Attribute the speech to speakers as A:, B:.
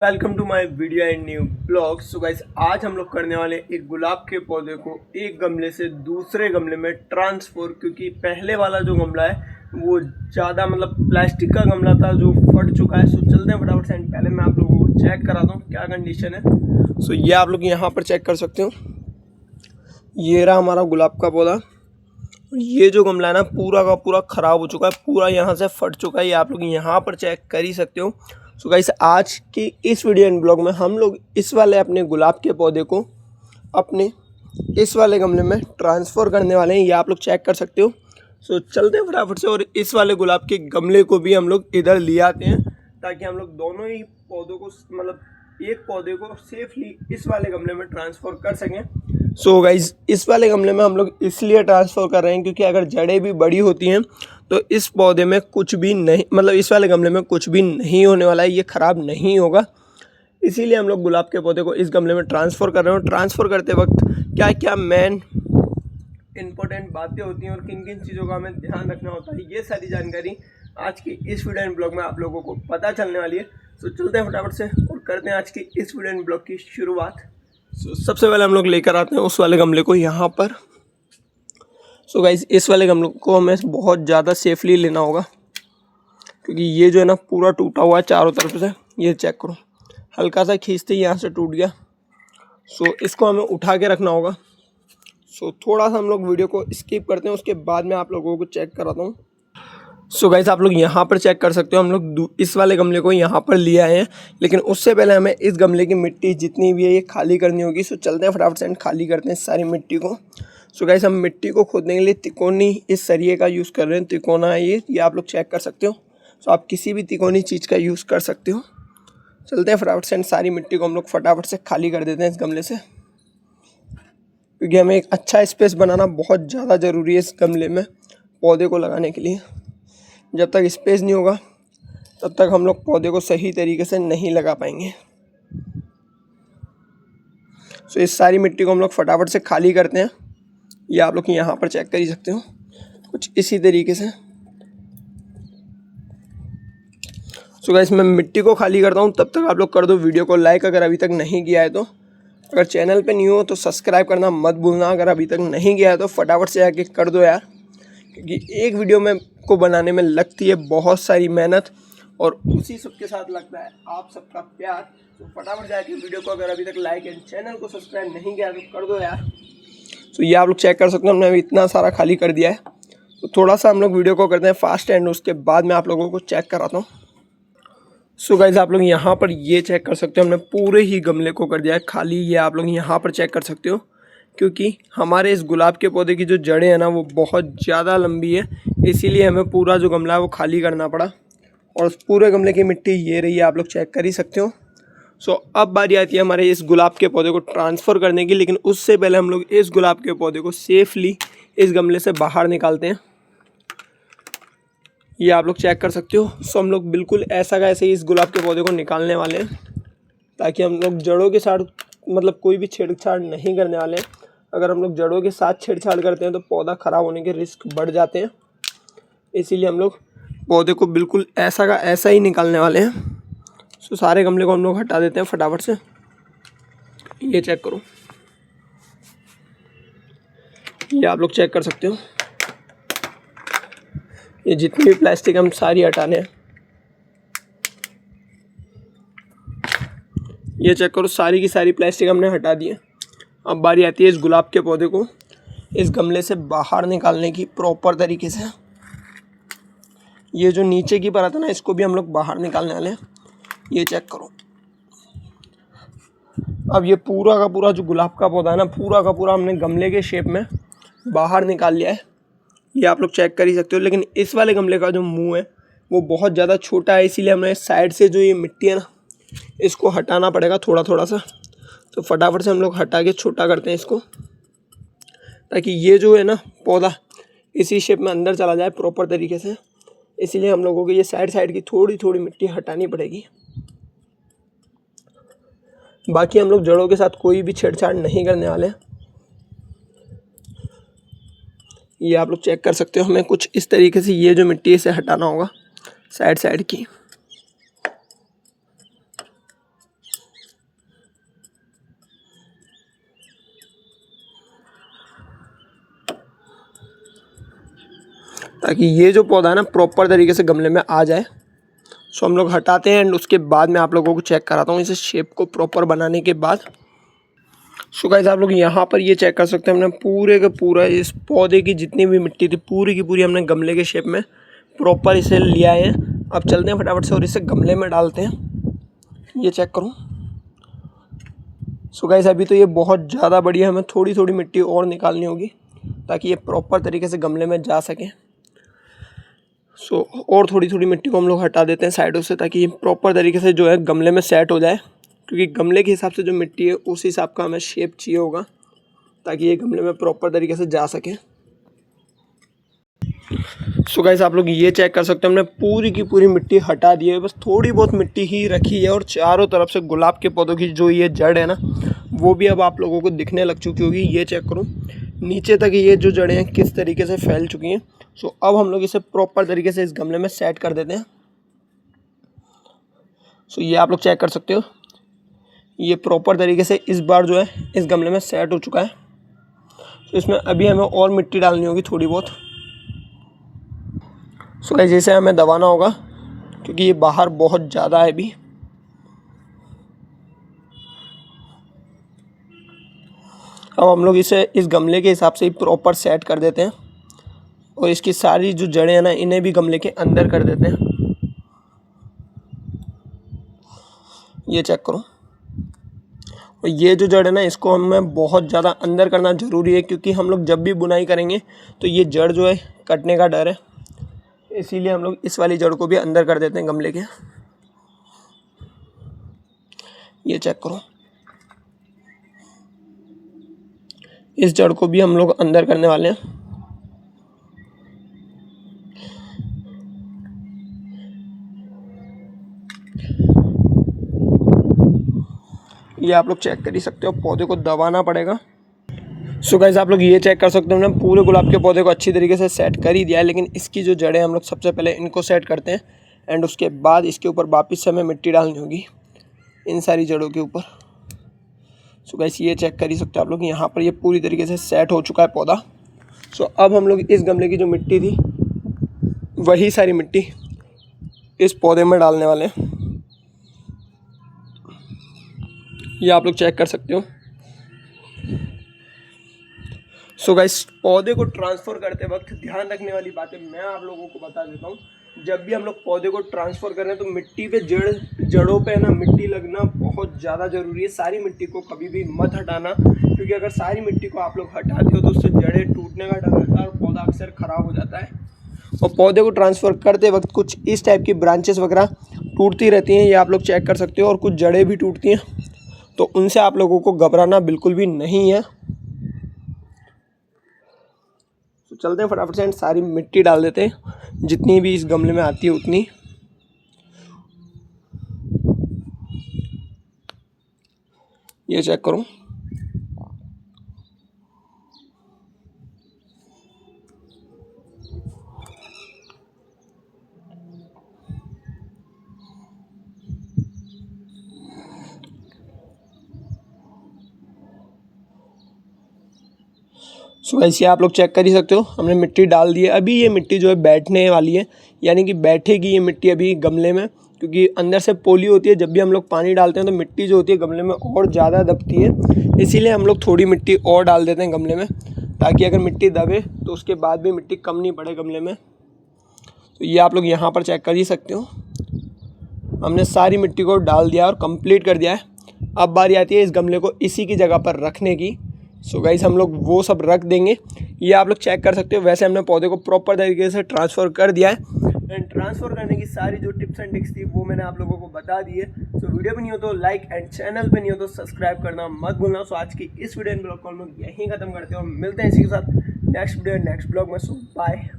A: Welcome to my video and new blog. So guys, आज हम लोग करने वाले एक गुलाब के पौधे को एक गमले से दूसरे गमले में ट्रांसफर, क्योंकि पहले वाला जो गमला है वो ज़्यादा प्लास्टिक का गमला था जो फट चुका है। सो चलते हैं फटाफट से। पहले मैं आप लोगों को चेक कराता हूँ क्या कंडीशन है। सो ये आप लोग यहाँ पर चेक कर सकते हो, ये रहा हमारा गुलाब का पौधा। ये जो गमला है ना, पूरा का पूरा ख़राब हो चुका है, पूरा यहाँ से फट चुका है। ये आप लोग यहाँ पर चेक कर ही सकते हो। सो गाइस, आज की इस वीडियो एंड ब्लॉग में हम लोग इस वाले अपने गुलाब के पौधे को अपने इस वाले गमले में ट्रांसफ़र करने वाले हैं। ये आप लोग चेक कर सकते हो। सो चलते हैं फटाफट से और इस वाले गुलाब के गमले को भी हम लोग इधर ले आते हैं, ताकि हम लोग दोनों ही पौधों को एक पौधे को सेफली इस वाले गमले में ट्रांसफ़र कर सकें। सो गाइज, इस वाले गमले में हम लोग इसलिए ट्रांसफ़र कर रहे हैं क्योंकि अगर जड़ें भी बड़ी होती हैं तो इस पौधे में कुछ भी नहीं, इस वाले गमले में कुछ भी नहीं होने वाला है, ये ख़राब नहीं होगा। इसीलिए हम लोग गुलाब के पौधे को इस गमले में ट्रांसफ़र कर रहे हैं। और ट्रांसफ़र करते वक्त क्या क्या मेन इंपॉर्टेंट बातें होती हैं और किन किन चीज़ों का हमें ध्यान रखना होता है, ये सारी जानकारी आज की इस वीडियो एंड ब्लॉग में आप लोगों को पता चलने वाली है। सो चलते हैं फटाफट से और करते हैं आज की इस वीडियो एंड ब्लॉग की शुरुआत। सबसे पहले हम लोग लेकर आते हैं उस वाले गमले को यहाँ पर। सो गाइस, इस वाले गमले को हमें बहुत ज़्यादा सेफली लेना होगा, क्योंकि ये जो है ना पूरा टूटा हुआ है चारों तरफ से। ये चेक करो, हल्का सा खींचते ही यहाँ से टूट गया। सो इसको हमें उठा के रखना होगा। सो थोड़ा सा हम लोग वीडियो को स्किप करते हैं, उसके बाद में आप लोगों को चेक कराता हूँ। सो गाइस, आप लोग यहाँ पर चेक कर सकते हो, हम लोग इस वाले गमले को यहाँ पर ले आए हैं, लेकिन उससे पहले हमें इस गमले की मिट्टी जितनी भी है ये खाली करनी होगी। सो चलते हैं फटाफट से खाली करते हैं सारी मिट्टी को। सो गाइस, हम मिट्टी को खोदने के लिए तिकोनी इस सरिये का यूज़ कर रहे हैं। तिकोना है ये आप लोग चेक कर सकते हो। सो आप किसी भी तिकोनी चीज़ का यूज़ कर सकते हो। चलते हैं फटाफट से सारी मिट्टी को हम लोग फटाफट से खाली कर देते हैं इस गमले से, क्योंकि हमें एक अच्छा स्पेस बनाना बहुत ज़्यादा ज़रूरी है इस गमले में पौधे को लगाने के लिए। जब तक स्पेस नहीं होगा तब तक हम लोग पौधे को सही तरीके से नहीं लगा पाएंगे। सो इस सारी मिट्टी को हम लोग फटाफट से खाली करते हैं। ये आप लोग यहाँ पर चेक कर ही सकते हो, कुछ इसी तरीके से। सो गाइस, मैं मिट्टी को खाली करता हूँ, तब तक आप लोग कर दो वीडियो को लाइक अगर अभी तक नहीं किया है तो। अगर चैनल पे न्यू हो तो सब्सक्राइब करना मत भूलना। अगर अभी तक नहीं किया है तो फटाफट से आके कर दो यार, क्योंकि एक वीडियो में को बनाने में लगती है बहुत सारी मेहनत, और उसी सब के साथ लगता है आप सबका प्यार। तो फटाफट जाके वीडियो को अगर अभी तक लाइक एंड चैनल को सब्सक्राइब नहीं किया तो कर दो यार। तो ये आप लोग चेक कर सकते हो, हमने अभी इतना सारा खाली कर दिया है। तो थोड़ा सा हम लोग वीडियो को करते हैं फास्ट एंड उसके बाद मैं आप लोगों को चेक कराता हूँ। सो गाइस, आप लोग यहाँ पर ये चेक कर सकते हो, हमने पूरे ही गमले को कर दिया है खाली। ये आप लोग यहाँ पर चेक कर सकते हो, क्योंकि हमारे इस गुलाब के पौधे की जो जड़ें हैं ना वो बहुत ज़्यादा लंबी है, इसीलिए हमें पूरा जो गमला है वो खाली करना पड़ा। और उस पूरे गमले की मिट्टी ये रही है, आप लोग चेक कर ही सकते हो। सो अब बारी आती है हमारे इस गुलाब के पौधे को ट्रांसफ़र करने की, लेकिन उससे पहले हम लोग इस गुलाब के पौधे को सेफली इस गमले से बाहर निकालते हैं। ये आप लोग चेक कर सकते हो। सो हम लोग बिल्कुल ऐसा का ऐसे ही इस गुलाब के पौधे को निकालने वाले हैं, ताकि हम लोग जड़ों के साथ कोई भी छेड़छाड़ नहीं करने वाले हैं। अगर हम लोग जड़ों के साथ छेड़छाड़ करते हैं तो पौधा ख़राब होने के रिस्क बढ़ जाते हैं, इसीलिए हम लोग पौधे को बिल्कुल ऐसा का ऐसा ही निकालने वाले हैं। सो सारे गमले को हम लोग हटा देते हैं फटाफट से। ये चेक करो, ये आप लोग चेक कर सकते हो, ये जितनी भी प्लास्टिक हम सारी हटाने हैं। ये चेक करो, सारी की सारी प्लास्टिक हमने हटा दी है। अब बारी आती है इस गुलाब के पौधे को इस गमले से बाहर निकालने की प्रॉपर तरीके से। ये जो नीचे की परत है ना, इसको भी हम लोग बाहर निकालने वाले हैं। ये चेक करो, अब ये पूरा का पूरा जो गुलाब का पौधा है ना, पूरा का पूरा हमने गमले के शेप में बाहर निकाल लिया है। ये आप लोग चेक कर ही सकते हो। लेकिन इस वाले गमले का जो मुंह है वो बहुत ज़्यादा छोटा है, इसीलिए हमें साइड से जो ये मिट्टी है ना इसको हटाना पड़ेगा थोड़ा थोड़ा सा। तो फटाफट से हम लोग हटा के छोटा करते हैं इसको, ताकि ये जो है ना पौधा इसी शेप में अंदर चला जाए प्रॉपर तरीके से। इसीलिए हम लोगों को ये साइड साइड की थोड़ी थोड़ी मिट्टी हटानी पड़ेगी। बाकी हम लोग जड़ों के साथ कोई भी छेड़छाड़ नहीं करने वाले हैं। ये आप लोग चेक कर सकते हो, हमें कुछ इस तरीके से ये जो मिट्टी है इसे हटाना होगा साइड साइड की। ताकि ये जो पौधा है ना प्रॉपर तरीके से गमले में आ जाए। सो हम लोग हटाते हैं एंड उसके बाद मैं आप लोगों को चेक कराता हूँ इसे शेप को प्रॉपर बनाने के बाद। सो गाइस आप लोग यहाँ पर ये चेक कर सकते हैं, हमने पूरे का पूरा इस पौधे की जितनी भी मिट्टी थी पूरी की पूरी हमने गमले के शेप में प्रॉपर इसे लिया है। अब चलते हैं फटाफट से और इसे गमले में डालते हैं। ये चेक करूँ। सो गाइस अभी तो ये बहुत ज़्यादा बड़ी है, हमें थोड़ी थोड़ी मिट्टी और निकालनी होगी ताकि ये प्रॉपर तरीके से गमले में जा सके। सो और थोड़ी थोड़ी मिट्टी को हम लोग हटा देते हैं साइडों से ताकि ये प्रॉपर तरीके से जो है गमले में सेट हो जाए, क्योंकि गमले के हिसाब से जो मिट्टी है उस हिसाब का हमें शेप चाहिए होगा ताकि ये गमले में प्रॉपर तरीके से जा सके। सो गाइस आप लोग ये चेक कर सकते हैं, हमने पूरी की पूरी मिट्टी हटा दी है, बस थोड़ी बहुत मिट्टी ही रखी है और चारों तरफ से गुलाब के पौधों की जो ये जड़ है ना वो भी अब आप लोगों को दिखने लग चुकी होगी। ये चेक करूँ नीचे तक ये जो जड़ें हैं किस तरीके से फैल चुकी हैं। सो अब हम लोग इसे प्रॉपर तरीके से इस गमले में सेट कर देते हैं। सो ये आप लोग चेक कर सकते हो, ये प्रॉपर तरीके से इस बार जो है इस गमले में सेट हो चुका है। तो इसमें अभी हमें और मिट्टी डालनी होगी थोड़ी बहुत। सो गाइस जैसे हमें दबाना होगा क्योंकि ये बाहर बहुत ज़्यादा है अभी। अब हम लोग इसे इस गमले के हिसाब से ही प्रॉपर सेट कर देते हैं और इसकी सारी जो जड़ें हैं ना इन्हें भी गमले के अंदर कर देते हैं। ये चेक करो, और ये जो जड़ है ना इसको हमें बहुत ज़्यादा अंदर करना ज़रूरी है, क्योंकि हम लोग जब भी बुनाई करेंगे तो ये जड़ जो है कटने का डर है, इसीलिए हम लोग इस वाली जड़ को भी अंदर कर देते हैं गमले के। ये चेक करो, इस जड़ को भी हम लोग अंदर करने वाले हैं। ये आप लोग चेक कर ही सकते हो, पौधे को दबाना पड़ेगा। सो गाइस आप लोग ये चेक कर सकते हो, हमने पूरे गुलाब के पौधे को अच्छी तरीके से सेट कर ही दिया है, लेकिन इसकी जो जड़ें हम लोग सबसे पहले इनको सेट करते हैं एंड उसके बाद इसके ऊपर वापस से हमें मिट्टी डालनी होगी इन सारी जड़ों के ऊपर। सो गाइस ये चेक कर ही सकते हो आप लोग, यहाँ पर ये पूरी तरीके से सेट हो चुका है पौधा। सो अब हम लोग इस गमले की जो मिट्टी थी वही सारी मिट्टी इस पौधे में डालने वाले हैं। ये आप लोग चेक कर सकते हो। सो गाइस पौधे को ट्रांसफ़र करते वक्त ध्यान रखने वाली बातें मैं आप लोगों को बता देता हूँ। जब भी हम लोग पौधे को ट्रांसफ़र कर रहे हैं तो मिट्टी पे जड़ों पे ना मिट्टी लगना बहुत ज़्यादा ज़रूरी है। सारी मिट्टी को कभी भी मत हटाना, क्योंकि अगर सारी मिट्टी को आप लोग हटाते हो तो उससे जड़ें टूटने का डर रहता है और पौधा अक्सर ख़राब हो जाता है। और पौधे को ट्रांसफ़र करते वक्त कुछ इस टाइप की ब्रांचेस वगैरह टूटती रहती हैं, ये आप लोग चेक कर सकते हो, और कुछ जड़ें भी टूटती हैं, तो उनसे आप लोगों को घबराना बिल्कुल भी नहीं है। तो चलते हैं फटाफट से सारी मिट्टी डाल देते हैं, जितनी भी इस गमले में आती है उतनी। ये चेक करूं, सो वैसे आप लोग चेक कर ही सकते हो, हमने मिट्टी डाल दी है। अभी ये मिट्टी जो है बैठने वाली है, यानी कि बैठेगी ये मिट्टी अभी गमले में, क्योंकि अंदर से पोली होती है। जब भी हम लोग पानी डालते हैं तो मिट्टी जो होती है गमले में और ज़्यादा दबती है, इसीलिए हम लोग थोड़ी मिट्टी और डाल देते हैं गमले में, ताकि अगर मिट्टी दबे तो उसके बाद भी मिट्टी कम नहीं पड़े गमले में। तो ये आप लोग यहाँ पर चेक कर ही सकते हो, हमने सारी मिट्टी को डाल दिया और कंप्लीट कर दिया है। अब बारी आती है इस गमले को इसी की जगह पर रखने की। सो गाइस हम लोग वो सब रख देंगे, ये आप लोग चेक कर सकते हो। वैसे हमने पौधे को प्रॉपर तरीके से ट्रांसफ़र कर दिया है, एंड ट्रांसफ़र करने की सारी जो टिप्स एंड ट्रिक्स थी वो मैंने आप लोगों को बता दी है। सो वीडियो पे नहीं हो तो लाइक एंड चैनल पे नहीं हो तो सब्सक्राइब करना मत भूलना। सो आज की इस वीडियो एंड ब्लॉग को हम लोग यहीं ख़त्म करते हैं और मिलते हैं इसी के साथ नेक्स्ट वीडियो नेक्स्ट ब्लॉग में। सो बाय।